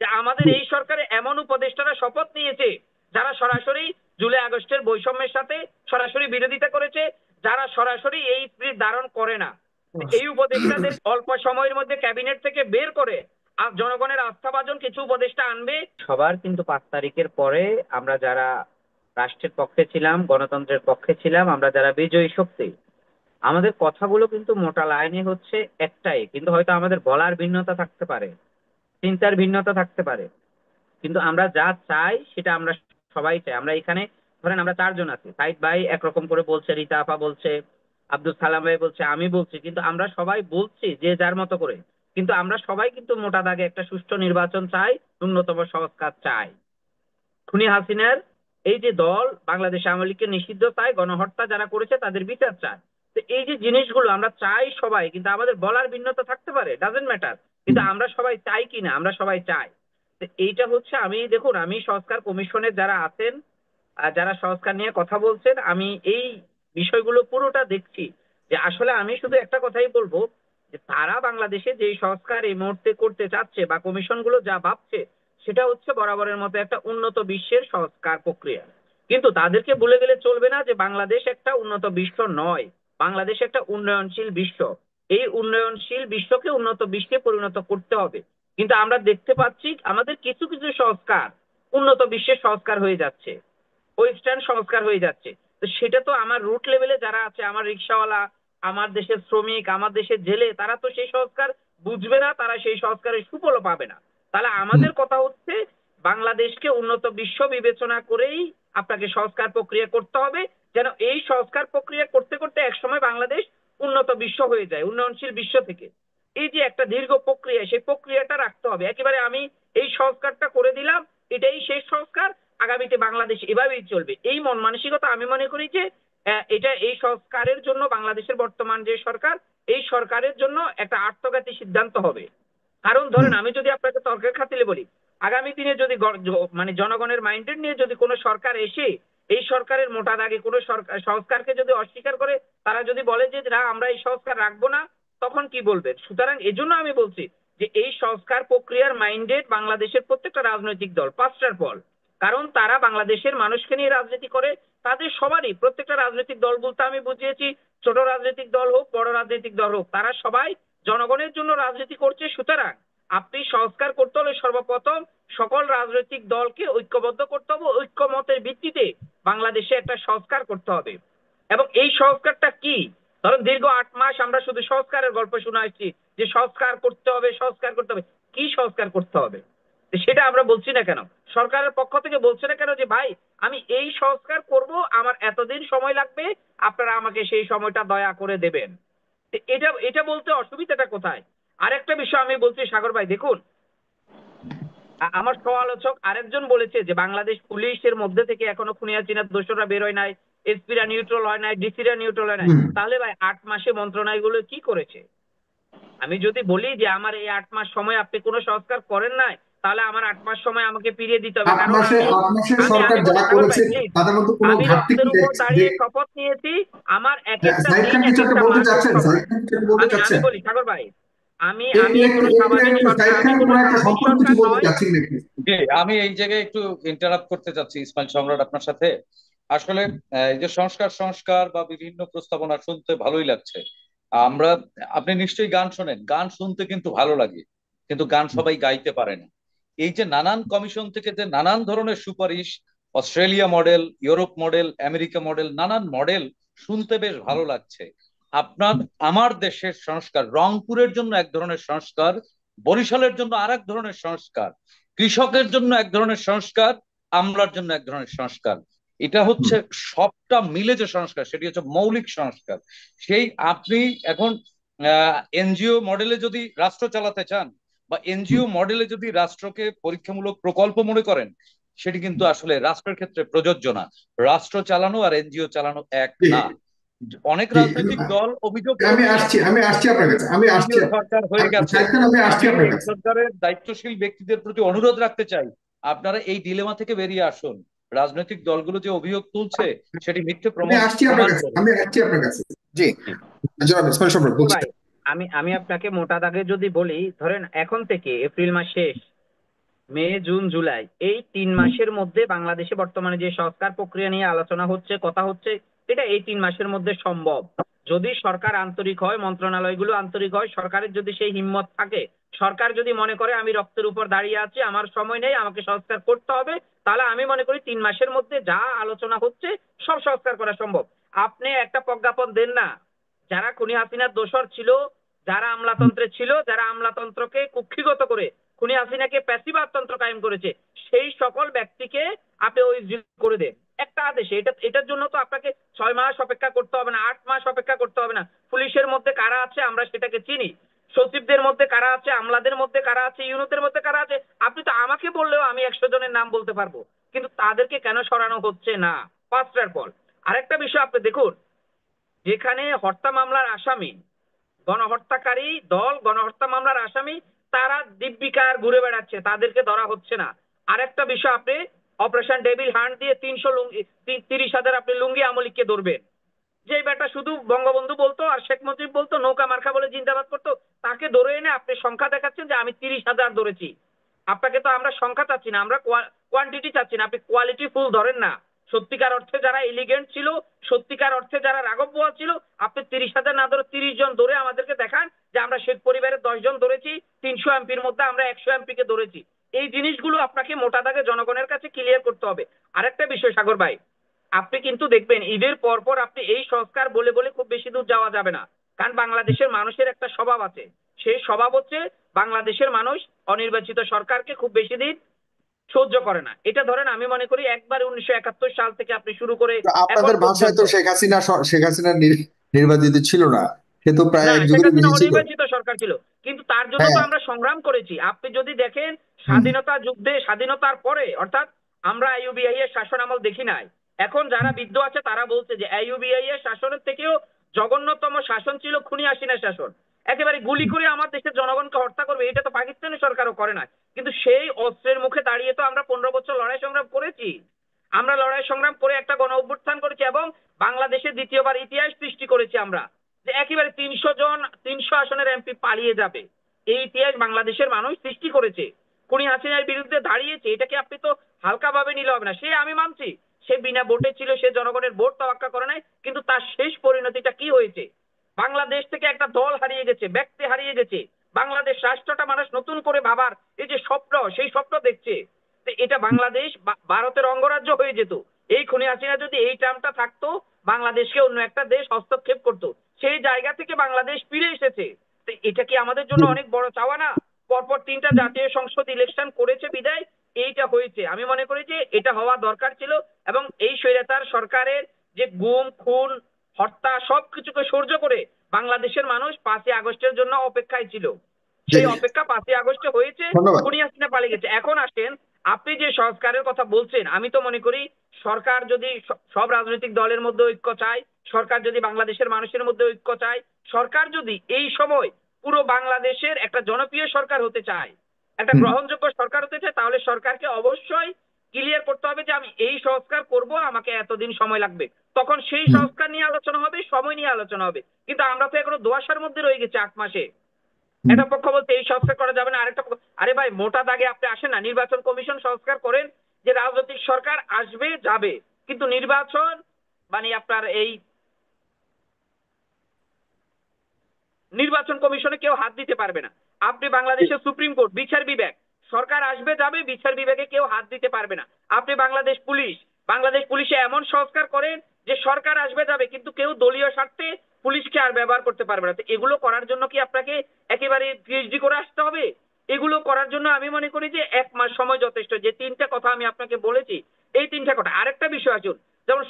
যে আমাদের এই সরকারে এমন উপদেষ্টারা শপথ নিয়েছে যারা সরাসরি জুলাই আগস্টের বৈষম্যের সাথে সরাসরি বিরোধিতা করেছে, যারা সরাসরি এই স্পিরিট ধারণ করে না। এই উপদেষ্টাদের অল্প সময়ের মধ্যে ক্যাবিনেট থেকে বের করে আর জনগণের আস্থাভাজন কিছু উপদেষ্টা আনবে। সবার কিন্তু 5 তারিখের পরে আমরা যারা রাষ্ট্রের পক্ষে ছিলাম, গণতন্ত্রের পক্ষে ছিলাম, আমরা যারা বিজয়ী শক্তি, আমাদের কথাগুলো কিন্তু মোটা লাইনে হচ্ছে একটাই, কিন্তু হয়তো আমাদের বলার ভিন্নতা থাকতে পারে, চিন্তার ভিন্নতা থাকতে পারে, কিন্তু আমরা যা চাই সেটা আমরা সবাই চাই। আমরা এখানে ধরেন আমরা 4 জন আছি, সাইদ ভাই একরকম করে বলছে, রিতা আপা বলছে, আব্দুল সালাম ভাই বলছে, আমি বলছি, কিন্তু আমরা সবাই বলছি যে যার মতো করে। কিন্তু আমরা সবাই কিন্তু মোটা দাগে একটা সুষ্ঠু নির্বাচন চাই, ন্যূনতম সংস্কার চাই। খুনি হাসিনার এই যে দল বাংলাদেশ আওয়ামী লীগকে নিষিদ্ধ চায়, গণহত্যা যারা করেছে তাদের বিচার চায়। তো এই যে জিনিসগুলো আমরা চাই সবাই, কিন্তু আমাদের বলার ভিন্নতা থাকতে পারে, ডাজেন্ট ম্যাটার, কিন্তু আমরা সবাই চাই কিনা, আমরা সবাই চাই। তো এইটা হচ্ছে, আমি দেখুন, আমি সংস্কার কমিশনের যারা আছেন, যারা সংস্কার নিয়ে কথা বলছেন, আমি এই বিষয়গুলো পুরোটা দেখছি। যে আসলে আমি শুধু একটা কথাই বলবো, যে তারা বাংলাদেশে যে সংস্কার এই মুহূর্তে করতে চাচ্ছে বা কমিশনগুলো যা ভাবছে, সেটা হচ্ছে বরাবরের মতো একটা উন্নত বিশ্বের সংস্কার প্রক্রিয়া। কিন্তু তাদেরকে ভুলে গেলে চলবে না যে বাংলাদেশ একটা উন্নত বিশ্ব নয়, বাংলাদেশ একটা উন্নয়নশীল বিশ্ব। এই উন্নয়নশীল বিশ্বকে উন্নত বিশ্বে পরিণত করতে হবে। কিন্তু আমরা দেখতে পাচ্ছি আমাদের কিছু কিছু সংস্কার উন্নত বিশ্বের সংস্কার হয়ে যাচ্ছে, ওয়েস্টার্ন সংস্কার হয়ে যাচ্ছে। তো সেটা তো আমার রুট লেভেলে যারা আছে, আমার রিক্সাওয়ালা, আমার দেশের শ্রমিক, আমার দেশের জেলে, তারা তো সেই সংস্কার বুঝবে না, তারা সেই সংস্কারের সুফলও পাবে না। তাহলে আমাদের কথা হচ্ছে বাংলাদেশকে উন্নত বিশ্ব বিবেচনা করেই আপনাকে সংস্কার প্রক্রিয়া করতে হবে, যেন এই সংস্কার প্রক্রিয়া করতে করতে একসময় বাংলাদেশ উন্নত বিশ্ব হয়ে যায়, উন্নয়নশীল বিশ্ব থেকে। এই যে একটা দীর্ঘ প্রক্রিয়া, সেই প্রক্রিয়াটা রাখতে হবে। একেবারে আমি এই সংস্কারটা করে দিলাম, এটাই শেষ সংস্কার, আগামীতে বাংলাদেশ এভাবেই চলবে, এই মন মানসিকতা আমি মনে করি যে এটা এই সংস্কারের জন্য বাংলাদেশের বর্তমান যে সরকার, এই সরকারের জন্য একটা আত্মঘাতী সিদ্ধান্ত হবে। কারণ ধরেন আমি যদি আপনাকে তর্কের খাতিরে বলি, আগামী দিনে যদি মানে জনগণের মাইন্ডেড নিয়ে যদি কোনো সরকার এসে এই সরকারের মোটা দাগে কোনো সংস্কারকে যদি অস্বীকার করে, তারা যদি বলে যে না আমরা এই সংস্কার রাখবো না, তখন কি বলবেন? সুতরাং এজন্য আমি বলছি যে এই সংস্কার প্রক্রিয়ার মাইন্ডেড বাংলাদেশের প্রত্যেকটা রাজনৈতিক দল, পাঁচটার ফল। কারণ তারা বাংলাদেশের মানুষকে নিয়ে রাজনীতি করে, তাদের সবারই, প্রত্যেকটা রাজনৈতিক দল বলতে আমি বুঝিয়েছি ছোট রাজনৈতিক দল হোক বড় রাজনৈতিক দল হোক, তারা সবাই জনগণের জন্য রাজনীতি করছে। সুতরাং আপনি সংস্কার করতে হলে সর্বপ্রথম সকল রাজনৈতিক দলকে ঐক্যবদ্ধ করতে হবে, ঐক্যমতের ভিত্তিতে বাংলাদেশে একটা সংস্কার করতে হবে। এবং এই সংস্কারটা কি? ধরুন দীর্ঘ 8 মাস আমরা শুধু সংস্কারের গল্প শুনে আসছি, যে সংস্কার করতে হবে, সংস্কার করতে হবে। কি সংস্কার করতে হবে সেটা আমরা বলছি না কেন? সরকারের পক্ষ থেকে বলছে না কেন যে ভাই আমি এই সংস্কার করব, আমার এতদিন সময় লাগবে, আপনারা আমাকে সেই সময়টা দয়া করে দেবেন? এটা এটা বলতে অসুবিধাটা কোথায়? আরেকটা বিষয় আমি বলছি সাগর ভাই, দেখুন, আমার সমালোচক আরেকজন বলেছে যে বাংলাদেশ পুলিশের মধ্যে থেকে এখনো খুনিয়া চিনার দোষরা বের হয় নাই, এসপিরা নিউট্রাল হয় নাই, ডিসিরা নিউট্রাল হয় নাই। তাহলে ভাই 8 মাসে মন্ত্রণালয়গুলো কি করেছে? আমি যদি বলি যে আমার এই 8 মাস সময় আপনি কোনো সংস্কার করেন নাই, তাহলে আমার 8 মাস সময় আমাকে ফিরিয়ে দিতে হবে। আট কারণ মাসে আমি 8 মাসে আমি সরকার আমি যা বলি সাগর ভাই করেছে প্লিজ, তাদের মধ্যে কোনো আমি ঘাটতি রক্তের কি উপর যে দাঁড়িয়ে শপথ নিয়েছি, আমার এক একটা জাহিদ দিন খান এক কিছু একটা একটা বলতে মাসের চাচ্ছেন? সমান। জাহিদ খান কিছু একটা বলতে আমি চাচ্ছেন? বলি সাগর ভাই, আমি একটু আমি একটু কোনো একটু স্বাভাবিক একটু সরকার, জাহিদ আমি খান কোনো মনে হয় একটা স্বাভাবিক সম্পর্কে কিছু সরকার বলতে নয়। চাচ্ছেন নাকি? জি, আমি এই জায়গায় একটু ইন্টারাপ্ট করতে চাচ্ছি ইসমাইল সম্রাট আপনার সাথে। আসলে এই যে সংস্কার সংস্কার বা বিভিন্ন প্রস্তাবনা শুনতে ভালোই লাগছে। আমরা, আপনি নিশ্চয়ই গান শোনেন, গান শুনতে কিন্তু ভালো লাগে, কিন্তু গান সবাই গাইতে পারে না। এই যে নানান কমিশন থেকে যে নানান ধরনের সুপারিশ, Australia model, Europe model, America model, নানান মডেল শুনতে বেশ ভালো লাগছে। আপনার, আমার দেশের সংস্কার, রংপুরের জন্য এক ধরনের সংস্কার, বরিশালের জন্য আর এক ধরনের সংস্কার, কৃষকের জন্য এক ধরনের সংস্কার, আমলার জন্য এক ধরনের সংস্কার। এটা হচ্ছে সবটা মিলে যে সংস্কার, সেটি হচ্ছে মৌলিক সংস্কার। সেই আপনি এখন এনজিও মডেলে যদি রাষ্ট্র চালাতে চান, বা এনজিও মডেলে যদি রাষ্ট্রকে পরীক্ষামূলক প্রকল্প মনে করেন, সেটি কিন্তু আসলে রাষ্ট্রের ক্ষেত্রে প্রযোজ্য না। রাষ্ট্র চালানো আর এনজিও চালানো এক জি না। অনেক জি রাজনৈতিক দল অভিযোগ আমি করছে আসছি, আমি আসছি আপনার কাছে, আমি আসছি। এনজিও সরকার হয়ে গেছে। জাহিদ খান আমি আসছি আমি আপনার এই কাছে। সরকারের দায়িত্বশীল ব্যক্তিদের প্রতি অনুরোধ রাখতে চাই, আপনারা এই ডিলেমা থেকে বেরিয়ে আসুন। রাজনৈতিক দলগুলো যে অভিযোগ তুলছে সেটি মিথ্যে আমি আসছি আপনার প্রমাণ কাছে, করুন। আমি আসছি আপনার কাছে। জি, জি। জনাব ইসমাইল সম্রাট ভাই বলছিলেন। আমি আমি আপনাকে মোটা দাগে যদি বলি, ধরেন এখন থেকে এপ্রিল মাস শেষ, মে, জুন, জুলাই এই 3 মাসের মধ্যে বাংলাদেশে বর্তমানে যে সংস্কার প্রক্রিয়া নিয়ে আলোচনা হচ্ছে, কথা হচ্ছে, এটা এই 3 মাসের মধ্যে সম্ভব। যদি সরকার আন্তরিক হয়, মন্ত্রণালয়গুলো আন্তরিক হয়, সরকারের যদি সেই হিম্মত থাকে, সরকার যদি মনে করে আমি রক্তের উপর দাঁড়িয়ে আছি, আমার সময় নেই, আমাকে সংস্কার করতে হবে, তাহলে আমি মনে করি 3 মাসের মধ্যে যা আলোচনা হচ্ছে সব সংস্কার করা সম্ভব। আপনি একটা প্রজ্ঞাপন দেন না, যারা খুনি হাসিনার দোসর ছিল, যারা আমলাতন্ত্রে ছিল, যারা আমলাতন্ত্রকে কুক্ষিগত করে খুনি হাসিনাকে প্যাসিবাদতন্ত্র কায়েম করেছে, সেই সকল ব্যক্তিকে আপনি ওই করে দেন একটা আদেশে। এটার জন্য তো আপনাকে 6 মাস অপেক্ষা করতে হবে না, 8 মাস অপেক্ষা করতে হবে না। পুলিশের মধ্যে কারা আছে আমরা সেটাকে চিনি, সচিবদের মধ্যে কারা আছে, আমলাদের মধ্যে কারা আছে, ইউনিটের মধ্যে কারা আছে, আপনি তো আমাকে বললেও আমি 100 জনের নাম বলতে পারবো। কিন্তু তাদেরকে কেন সরানো হচ্ছে না? ফার্স্ট অফ অল আরেকটা বিষয় আপনি দেখুন, যেখানে হত্যা মামলার আসামি, গণহত্যাকারী দল, গণহত্যা মামলার আসামি, তারা দিব্যিকার ঘুরে বেড়াচ্ছে, তাদেরকে ধরা হচ্ছে না। আরেকটা বিষয়, আপনি অপারেশন ডেভিল হান্ট দিয়ে 300 লুঙ্গি, 30,000 আপনি লুঙ্গি আমলিককে ধরবেন। যে বেটা শুধু বঙ্গবন্ধু বলতো আর শেখ মুজিব বলতো, নৌকা মার্কা বলে জিন্দাবাদ করতো, তাকে ধরে এনে আপনি সংখ্যা দেখাচ্ছেন যে আমি 30,000 ধরেছি। আপনাকে তো আমরা সংখ্যা চাচ্ছি না, আমরা কোয়ান্টিটি চাচ্ছি না, আপনি কোয়ালিটি ফুল ধরেন না। সত্যিকার অর্থে যারা এলিগেন্ট ছিল, সত্যিকার অর্থে যারা রাঘব বোয়াল ছিল, আপনি 30,000 না ধরে 30 জন ধরে আমাদেরকে দেখান যে আমরা শেখ পরিবারের 10 জন ধরেছি, 300 এমপির মধ্যে আমরা 100 এমপি কে ধরেছি। এই জিনিসগুলো আপনাকে মোটা দাগে জনগণের কাছে ক্লিয়ার করতে হবে। আরেকটা বিষয় সাগর ভাই, আপনি কিন্তু দেখবেন ঈদের পর পর আপনি এই সংস্কার বলে বলে খুব বেশি দূর যাওয়া যাবে না। কারণ বাংলাদেশের মানুষের একটা স্বভাব আছে, সেই স্বভাব হচ্ছে বাংলাদেশের মানুষ অনির্বাচিত সরকারকে খুব বেশি দিন সহ্য করে না। এটা ধরেন আমি মনে করি একবার 1971 সাল থেকে আপনি শুরু করে তো এখন আপনাদের ভাষায় পর্যন্ত। তো শেখ হাসিনা নির্বাচিত ছিল না, সে তো প্রায় না, এক শেখ যুগের হাসিনা বেশি ছিল। অনির্বাচিত সরকার ছিল, কিন্তু তার জন্য তো হ্যাঁ। আমরা সংগ্রাম করেছি। আপনি যদি দেখেন হুম। স্বাধীনতা যুদ্ধে, স্বাধীনতার পরে, অর্থাৎ আমরা আইইউবিআই এর শাসন আমল দেখি নাই। এখন যারা বিদ্য আছে তারা বলছে যে আইইউবিআই এর শাসনের থেকেও জঘন্যতম শাসন ছিল খুনি হাসিনার শাসন। একেবারে গুলি করে আমার দেশের জনগণকে হত্যা করবে, এটা তো পাকিস্তানি সরকারও করে না। কিন্তু সেই অস্ত্রের মুখে দাঁড়িয়ে তো আমরা 15 বছর লড়াই সংগ্রাম করেছি। আমরা লড়াই সংগ্রাম করে একটা গণ অভ্যুত্থান করেছি এবং বাংলাদেশে দ্বিতীয়বার ইতিহাস সৃষ্টি করেছি আমরা, যে একেবারে 300 জন, 300 আসনের এমপি পালিয়ে যাবে। এই ইতিহাস বাংলাদেশের মানুষ সৃষ্টি করেছে, খুনি হাসিনার বিরুদ্ধে দাঁড়িয়েছে। এটাকে আপনি তো হালকা ভাবে নিলে হবে না। সে আমি মানছি সে বিনা ভোটে ছিল, সে জনগণের ভোট তোয়াক্কা করে নাই, কিন্তু তার শেষ পরিণতিটা কি হয়েছে? বাংলাদেশ থেকে একটা দল হারিয়ে গেছে, ব্যক্তি হারিয়ে গেছে। বাংলাদেশ রাষ্ট্রটা মানুষ নতুন করে ভাবার এই যে স্বপ্ন, সেই স্বপ্ন দেখছে। তো এটা বাংলাদেশ ভারতের অঙ্গরাজ্য হয়ে যেত। এই খুনি হাসিনা যদি এই টার্মটা থাকতো, বাংলাদেশকে অন্য একটা দেশ হস্তক্ষেপ করতো। সেই জায়গা থেকে বাংলাদেশ ফিরে এসেছে। তো এটা কি আমাদের জন্য অনেক বড় চাওয়া না? পরপর 3টা জাতীয় সংসদ ইলেকশন করেছে বিদায় এইটা হয়েছে। আমি মনে করি যে এটা হওয়া দরকার ছিল, এবং এই স্বৈরাচার সরকারের যে গুম, খুন, হত্যা সবকিছুকে সহ্য করে বাংলাদেশের মানুষ 5ই আগস্টের জন্য অপেক্ষায় ছিল। জি। সেই অপেক্ষা 5ই আগস্টে হয়েছে, ধন্যবাদ। খুনি হাসিনা পালিয়ে গেছে। এখন আসেন, আপনি যে সংস্কারের কথা বলছেন, আমি তো মনে করি সরকার যদি সব রাজনৈতিক দলের মধ্যে ঐক্য চায়, সরকার যদি বাংলাদেশের মানুষের মধ্যে ঐক্য চায়, সরকার যদি এই সময় পুরো বাংলাদেশের একটা জনপ্রিয় সরকার হতে চায়, একটা হুম। গ্রহণযোগ্য সরকার হতে চায়, তাহলে সরকারকে অবশ্যই ক্লিয়ার করতে হবে যে আমি এই সংস্কার করব, আমাকে এতদিন সময় লাগবে। তখন সেই হুম। সংস্কার নিয়ে আলোচনা হবে, সময় নিয়ে আলোচনা হবে। কিন্তু আমরা তো এখনো দোয়াশার মধ্যে রয়ে গেছি 8 মাসে। হুম। একটা পক্ষ বলতে এই সংস্কার করা যাবে না, আরেকটা পক্ষ, আরে ভাই মোটা দাগে আপনি আসেন না, নির্বাচন কমিশন সংস্কার করেন, যে রাজনৈতিক সরকার আসবে যাবে, কিন্তু নির্বাচন মানে আপনার এই নির্বাচন কমিশনে কেউ হাত দিতে পারবে না। আপনি বাংলাদেশের সুপ্রিম কোর্ট, বিচার বিভাগ, সরকার আসবে যাবে, বিচার বিভাগে কেউ হাত দিতে পারবে না। আপনি বাংলাদেশ পুলিশে এমন সংস্কার করেন যে সরকার আসবে যাবে, কিন্তু কেউ দলীয় স্বার্থে পুলিশকে আর ব্যবহার করতে পারবে না। তো এগুলো করার জন্য কি আপনাকে একেবারে পিএইচডি করে আসতে হবে? এগুলো করার জন্য আমি মনে করি যে 1 মাস সময় যথেষ্ট। যে 3টা কথা আমি আপনাকে বলেছি, এই 3টা কথা। আরেকটা বিষয় আছে, যেমন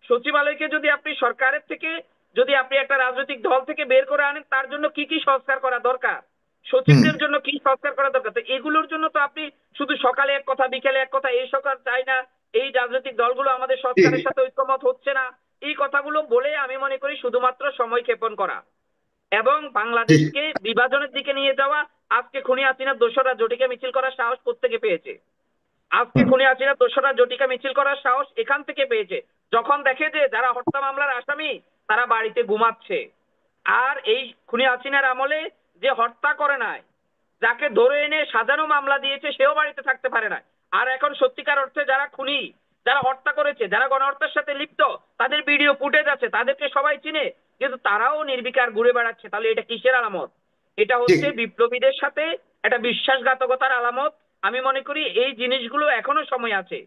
সচিবালয়কে যদি আপনি সরকারের থেকে, যদি আপনি একটা রাজনৈতিক দল থেকে বের করে আনেন, তার জন্য কি কি সংস্কার করা দরকার, হুম। সচিবদের জন্য কি সংস্কার করা দরকার। তো এগুলোর জন্য তো আপনি শুধু সকালে এক কথা বিকেলে এক কথা, এই সরকার চাই না, এই রাজনৈতিক দলগুলো আমাদের জি। সংস্কারের সাথে ঐক্যমত হচ্ছে না, এই কথাগুলো বলে আমি মনে করি শুধুমাত্র সময় ক্ষেপণ করা এবং জি। বাংলাদেশকে বিভাজনের দিকে নিয়ে যাওয়া। আজকে খুনি হাসিনার দোসররা জটিকা মিছিল করার সাহস কোত্থেকে পেয়েছে? আজকে হুম। খুনি হাসিনার দোসররা জটিকা মিছিল করার সাহস এখান থেকে পেয়েছে, যখন দেখে যে যারা হত্যা মামলার আসামি তারা বাড়িতে ঘুমাচ্ছে। আর এই খুনি হাসিনার আমলে যে হত্যা করে নাই, যাকে ধরে এনে সাজানো মামলা দিয়েছে সেও বাড়িতে থাকতে পারে না। আর এখন সত্যিকার অর্থে যারা খুনি, যারা হত্যা করেছে, যারা গণহত্যার সাথে লিপ্ত, তাদের ভিডিও ফুটেজ আছে, তাদেরকে সবাই চিনে, কিন্তু তারাও নির্বিকার ঘুরে বেড়াচ্ছে। তাহলে এটা কিসের আলামত? এটা জি হচ্ছে বিপ্লবীদের সাথে একটা বিশ্বাসঘাতকতার আলামত। আমি মনে করি এই জিনিসগুলো এখনো সময় আছে।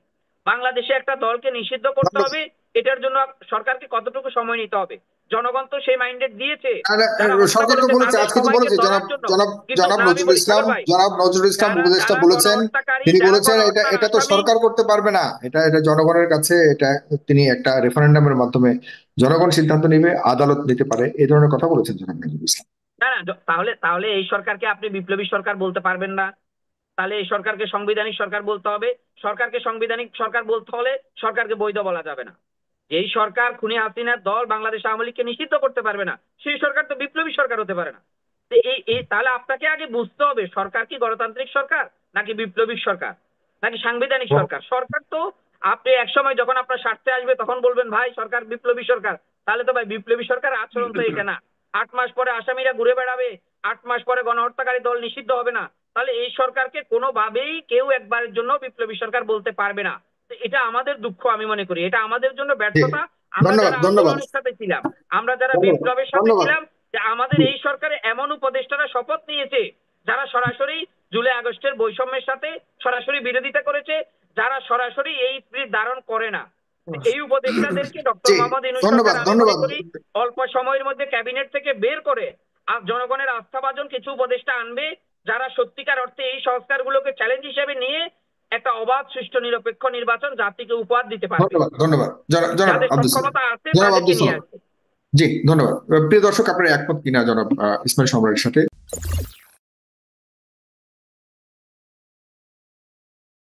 বাংলাদেশে একটা দলকে নিষিদ্ধ করতে ধন্যবাদ। হবে, এটার জন্য সরকারকে কতটুকু সময় নিতে হবে? জনগণ তো সেই মাইন্ডেড দিয়েছে, আর, যারা হত্যা সরকার তো করেছে বলেছে, তাদের আজকে তো সবাইকে বলেছে জনাব ধরার জন্য। জনাব কিন্তু জনাব না, আমি নজরুল বলি ইসলাম, সাগর ভাই, জনাব নজরুল ইসলাম যারা উপদেষ্টা যারা বলেছেন, গণহত্যাকারী, তিনি যারা বলেছেন এটা গণহত্যার এটা তো আসামি, সরকার করতে পারবে না, এটা এটা জনগণের কাছে, এটা তিনি একটা রেফারেন্ডামের মাধ্যমে জনগণ সিদ্ধান্ত নেবে, আদালত নিতে পারে, এই ধরনের কথা বলেছেন জনাব নজরুল ইসলাম। না না, তাহলে তাহলে এই সরকারকে আপনি বিপ্লবী সরকার বলতে পারবেন না। তাহলে এই সরকারকে সাংবিধানিক সরকার বলতে হবে। সরকারকে সাংবিধানিক সরকার বলতে হলে সরকারকে বৈধ বলা যাবে না। যেই সরকার খুনি হাসিনার দল বাংলাদেশ আওয়ামী লীগকে নিষিদ্ধ করতে পারবে না, সেই সরকার তো বিপ্লবী সরকার হতে পারে না। তো এই এই তাহলে আপনাকে আগে বুঝতে হবে সরকার কি গণতান্ত্রিক সরকার, নাকি বিপ্লবী সরকার, নাকি সাংবিধানিক সরকার। সরকার তো আপনি একসময় যখন আপনার স্বার্থে আসবে তখন বলবেন ভাই সরকার বিপ্লবী সরকার। তাহলে তো ভাই বিপ্লবী সরকার আচরণ তো এটা না। 8 মাস পরে আসামিরা ঘুরে বেড়াবে, 8 মাস পরে গণহত্যাকারী দল নিষিদ্ধ হবে না। তাহলে এই সরকারকে কোনোভাবেই কেউ একবারের জন্য বিপ্লবী সরকার বলতে পারবে না। তো এটা আমাদের দুঃখ, আমি মনে করি এটা আমাদের জন্য জি, ব্যর্থতা। আমরা ধন্যবাদ যারা ধন্যবাদ আন্দোলনের সাথে ছিলাম, আমরা যারা ধন্যবাদ বিপ্লবের সাথে ধন্যবাদ। ছিলাম, যে আমাদের জি এই সরকারে এমন উপদেষ্টারা শপথ নিয়েছে যারা সরাসরি জুলাই আগস্টের বৈষম্যের সাথে সরাসরি বিরোধিতা করেছে, যারা সরাসরি এই স্পিরিট ধারণ করে না। এই উপদেষ্টাদেরকে ডক্টর জি, মোহাম্মদ ইউনূস ধন্যবাদ সরকার আমি মনে ধন্যবাদ। করি অল্প সময়ের মধ্যে ক্যাবিনেট থেকে বের করে আর জনগণের আস্থাভাজন কিছু উপদেষ্টা আনবে, যারা সত্যিকার অর্থে এই সংস্কারগুলোকে চ্যালেঞ্জ হিসেবে নিয়ে একটা অবাধ সুষ্ঠু নিরপেক্ষ নির্বাচন জাতিকে উপহার দিতে পারবে। ধন্যবাদ ধন্যবাদ জনাব যাদের আব্দুল সালাম। সক্ষমতা আছে জনাব তাদেরকে আব্দুল নিয়ে সালাম, আসবে। জি ধন্যবাদ। প্রিয় দর্শক, আপনারা একমত কিনা জনাব ইসমাইল সম্রাটের সাথে?